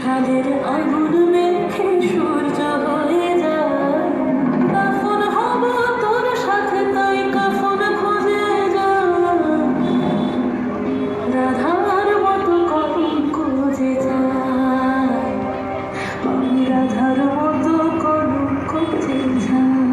সাদের আগুন মেখে সূর্য হয়ে যায়, কাফন হব তোর সাথে তাই কাফন খুঁজে যায়, রাধার মতো কলঙ্ক যে যায়, আমি রাধার মতো কলঙ্ক যে যায়।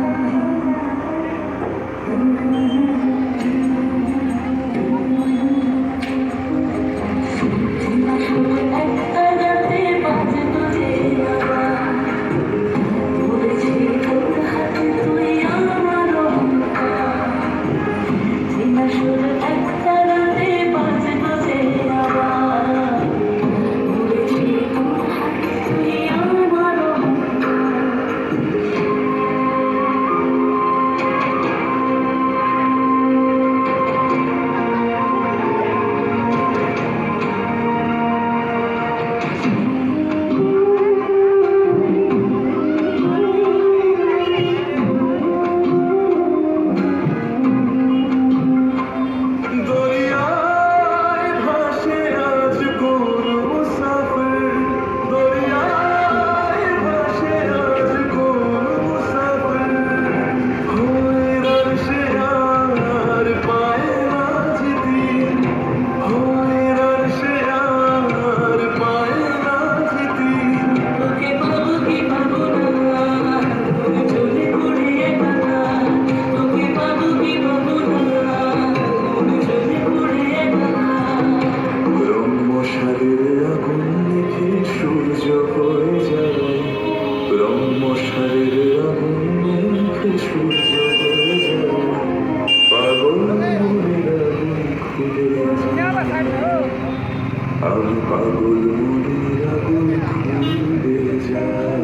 আমি পাগল মনের আগুন খুলে যায়।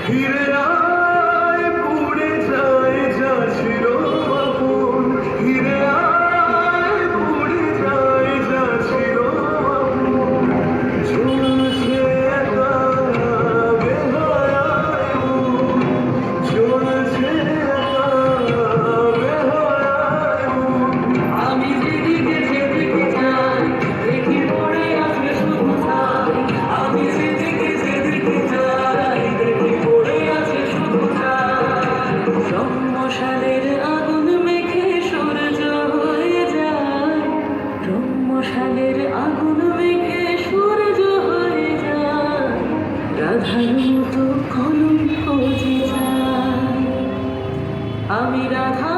ফিরে আয় পুড়ে যায় যা ছিল আপন, ফিরে আয় পুড়ে যায় যা ছিল আপন, ঝুলছে একা বেহায়ায় মন, ঝুলছে একা বেহায়ায় মন। আমি যেদিকে যেদিকে যাই দেখি পড়ে আছে শুধু ছাই, আমি যেদিকে যেদিকে যাই দেখি পড়ে আছে শুধু ছাই, রম্যশালের আগুন মেখে সূর্য হয়ে যায়, রম্যশালের আগুন মেখে সূর্য হয়ে যায়, রাধার মতো কলঙ্ক যে যায়, আমি রাধা